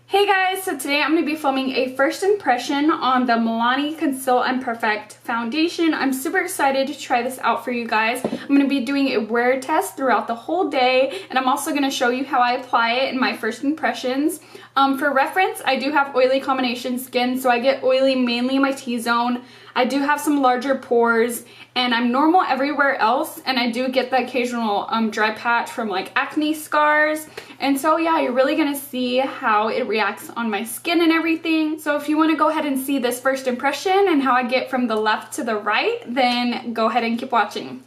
Hey guys, so today I'm going to be filming a first impression on the Milani Conceal and Perfect foundation. I'm super excited to try this out for you guys. I'm going to be doing a wear test throughout the whole day, and I'm also going to show you how I apply it in my first impressions. For reference, I do have oily combination skin, so I get oily mainly in my T-zone. I do have some larger pores, and I'm normal everywhere else, and I do get the occasional dry patch from like acne scars. And so yeah, you're really gonna see how it reacts on my skin and everything. So if you want to go ahead and see this first impression and how I get from the left to the right, then go ahead and keep watching.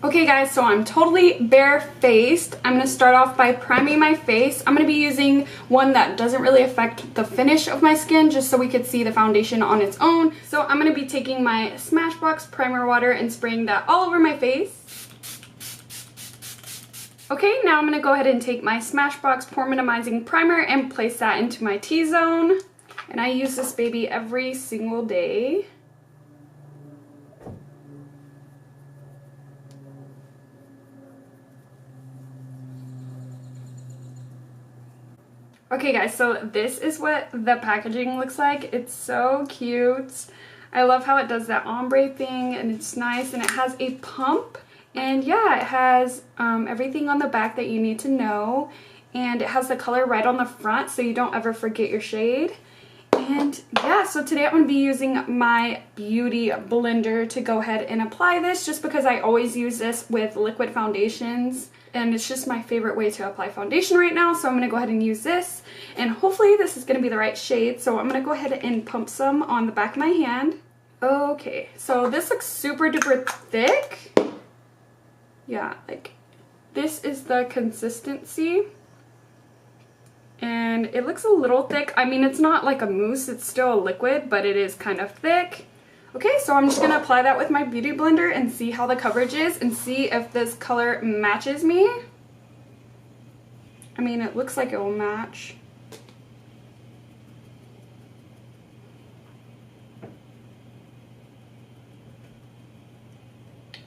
Okay guys, so I'm totally bare-faced. I'm going to start off by priming my face. I'm going to be using one that doesn't really affect the finish of my skin, just so we could see the foundation on its own. So I'm going to be taking my Smashbox primer water and spraying that all over my face. Okay, now I'm going to go ahead and take my Smashbox pore minimizing primer and place that into my T-zone. And I use this baby every single day. Okay guys, so this is what the packaging looks like. It's so cute. I love how it does that ombre thing, and it's nice, and it has a pump. And yeah, it has everything on the back that you need to know, and it has the color right on the front so you don't ever forget your shade. And yeah, so today I'm going to be using my beauty blender to go ahead and apply this, just because I always use this with liquid foundations, and it's just my favorite way to apply foundation right now. So I'm going to go ahead and use this, and hopefully this is going to be the right shade. So I'm going to go ahead and pump some on the back of my hand. Okay, so this looks super duper thick. Yeah, like this is the consistency. And it looks a little thick. I mean, it's not like a mousse, it's still a liquid, but it is kind of thick. Okay, so I'm just going to apply that with my beauty blender and see how the coverage is and see if this color matches me. I mean, it looks like it will match.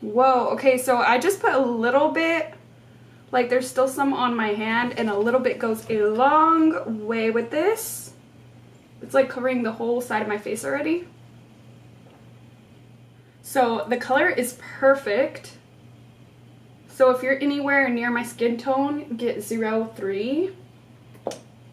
Whoa, okay, so I just put a little bit. Like, there's still some on my hand, and a little bit goes a long way with this. It's like covering the whole side of my face already. So the color is perfect. So if you're anywhere near my skin tone, get 03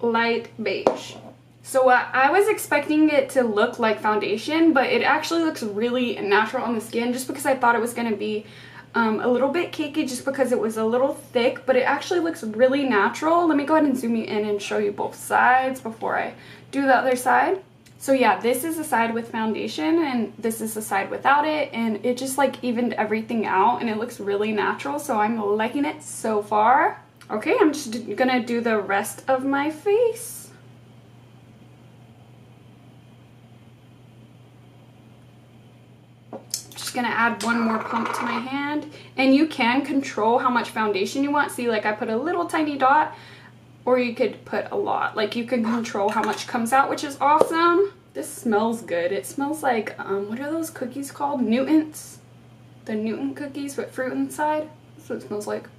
light beige. So I was expecting it to look like foundation, but it actually looks really natural on the skin, just because I thought it was going to be a little bit cakey just because it was a little thick, but it actually looks really natural. Let me go ahead and zoom you in and show you both sides before I do the other side. So yeah, this is the side with foundation, and this is the side without it, and it just like evened everything out, and it looks really natural, so I'm liking it so far. Okay, I'm just gonna do the rest of my face. Gonna add one more pump to my hand, and you can control how much foundation you want. See, like I put a little tiny dot, or you could put a lot. Like, you can control how much comes out, which is awesome. This smells good. It smells like what are those cookies called? Newtons. The Newton cookies with fruit inside. That's what it smells like.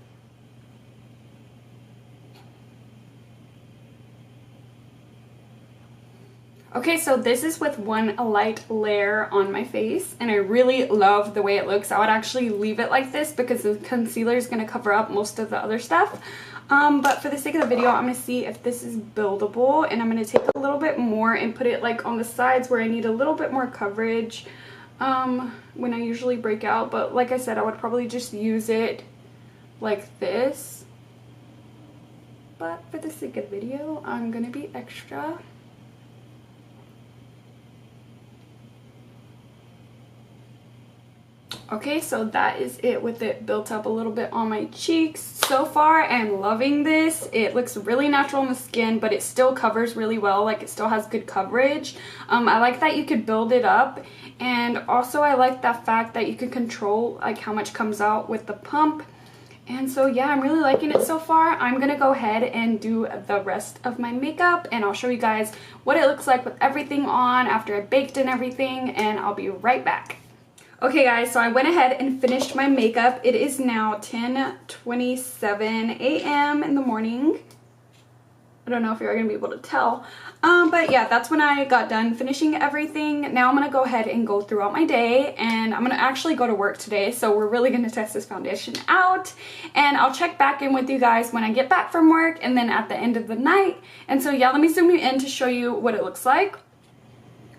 Okay, so this is with one light layer on my face, and I really love the way it looks. I would actually leave it like this because the concealer is going to cover up most of the other stuff. But for the sake of the video, I'm going to see if this is buildable, and I'm going to take a little bit more and put it like on the sides where I need a little bit more coverage when I usually break out. But like I said, I would probably just use it like this. But for the sake of video, I'm going to be extra. Okay, so that is it with it built up a little bit on my cheeks. So far, I'm loving this. It looks really natural on the skin, but it still covers really well. Like, it still has good coverage. I like that you could build it up, and also I like the fact that you can control like how much comes out with the pump. And so yeah, I'm really liking it so far. I'm gonna go ahead and do the rest of my makeup, and I'll show you guys what it looks like with everything on after I baked and everything, and I'll be right back. Okay guys, so I went ahead and finished my makeup. It is now 10:27 a.m. in the morning. I don't know if you're going to be able to tell. But yeah, that's when I got done finishing everything. Now I'm going to go ahead and go throughout my day, and I'm going to actually go to work today. So we're really going to test this foundation out, and I'll check back in with you guys when I get back from work and then at the end of the night. And so yeah, let me zoom you in to show you what it looks like.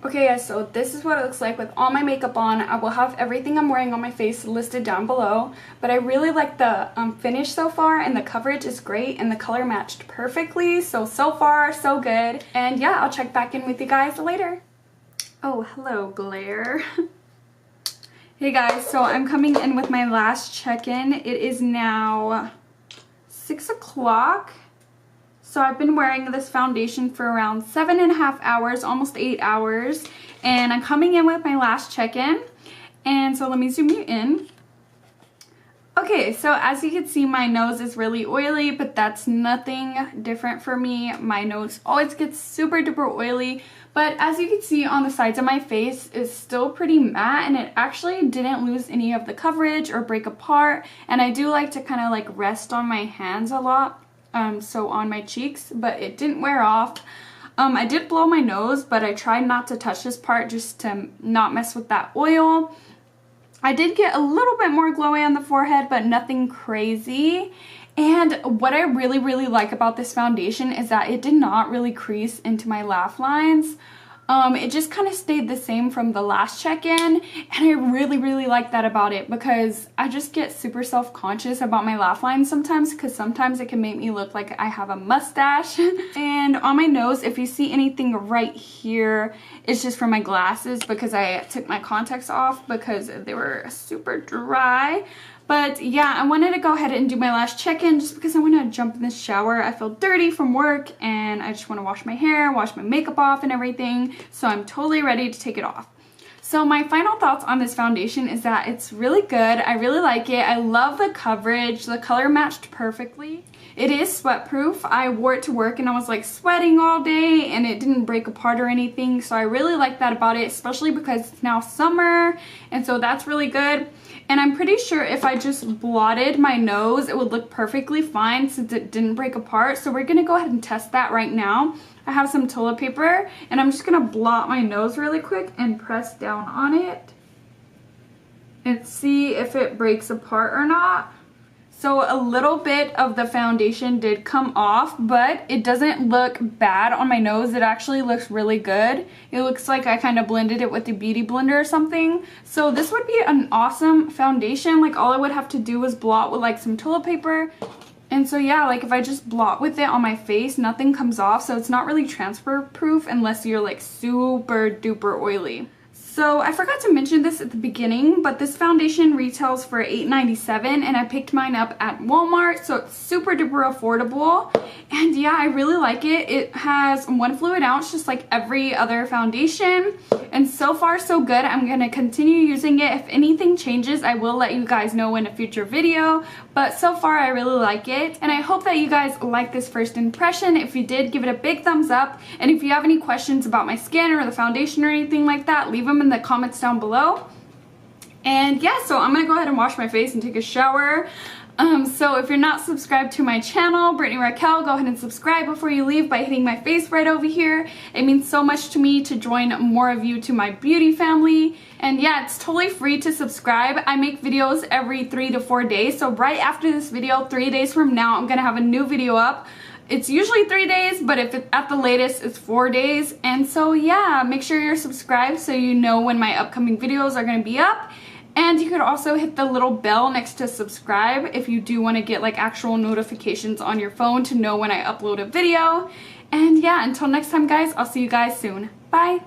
Okay guys, so this is what it looks like with all my makeup on. I will have everything I'm wearing on my face listed down below, but I really like the finish so far, and the coverage is great, and the color matched perfectly. So far, so good. And yeah, I'll check back in with you guys later. Oh, hello, glare. Hey guys, so I'm coming in with my last check-in. It is now 6 o'clock. So I've been wearing this foundation for around 7.5 hours, almost 8 hours. And I'm coming in with my last check-in. And so let me zoom you in. Okay, so as you can see, my nose is really oily, but that's nothing different for me. My nose always gets super duper oily. But as you can see on the sides of my face, it's still pretty matte, and it actually didn't lose any of the coverage or break apart. And I do like to kind of like rest on my hands a lot. So on my cheeks, but it didn't wear off. I did blow my nose, but I tried not to touch this part just to not mess with that oil. I did get a little bit more glowy on the forehead, but nothing crazy. And what I really like about this foundation is that it did not really crease into my laugh lines. It just kind of stayed the same from the last check-in, and I really like that about it, because I just get super self-conscious about my laugh lines sometimes, because sometimes it can make me look like I have a mustache. And on my nose, if you see anything right here, it's just from my glasses, because I took my contacts off because they were super dry. But yeah, I wanted to go ahead and do my last check-in just because I want to jump in the shower. I feel dirty from work, and I just want to wash my hair, wash my makeup off and everything. So I'm totally ready to take it off. So my final thoughts on this foundation is that it's really good. I really like it. I love the coverage. The color matched perfectly. It is sweat proof. I wore it to work and I was like sweating all day, and it didn't break apart or anything. So I really like that about it, especially because it's now summer, and so that's really good. And I'm pretty sure if I just blotted my nose, it would look perfectly fine since it didn't break apart. So we're going to go ahead and test that right now. I have some toilet paper, and I'm just going to blot my nose really quick and press down on it and see if it breaks apart or not. So a little bit of the foundation did come off, but it doesn't look bad on my nose. It actually looks really good. It looks like I kind of blended it with the beauty blender or something. So this would be an awesome foundation. Like, all I would have to do was blot with like some toilet paper. And so yeah, like if I just blot with it on my face, nothing comes off. So it's not really transfer proof unless you're like super duper oily. So I forgot to mention this at the beginning, but this foundation retails for $8.97, and I picked mine up at Walmart, so it's super duper affordable. And yeah, I really like it. It has 1 fluid ounce, just like every other foundation, and so far so good. I'm going to continue using it. If anything changes, I will let you guys know in a future video, but so far I really like it. And I hope that you guys like this first impression. If you did, give it a big thumbs up, and if you have any questions about my skin or the foundation or anything like that, leave them in the comments down below. And yeah, so I'm gonna go ahead and wash my face and take a shower. So if you're not subscribed to my channel, BritanyRaquell, go ahead and subscribe before you leave by hitting my face right over here. It means so much to me to join more of you to my beauty family. And yeah, it's totally free to subscribe. I make videos every 3 to 4 days. So right after this video, 3 days from now, I'm gonna have a new video up. It's usually 3 days, but if it's at the latest, it's 4 days. And so yeah, make sure you're subscribed so you know when my upcoming videos are going to be up. And you could also hit the little bell next to subscribe if you do want to get like actual notifications on your phone to know when I upload a video. And yeah, until next time guys, I'll see you guys soon. Bye!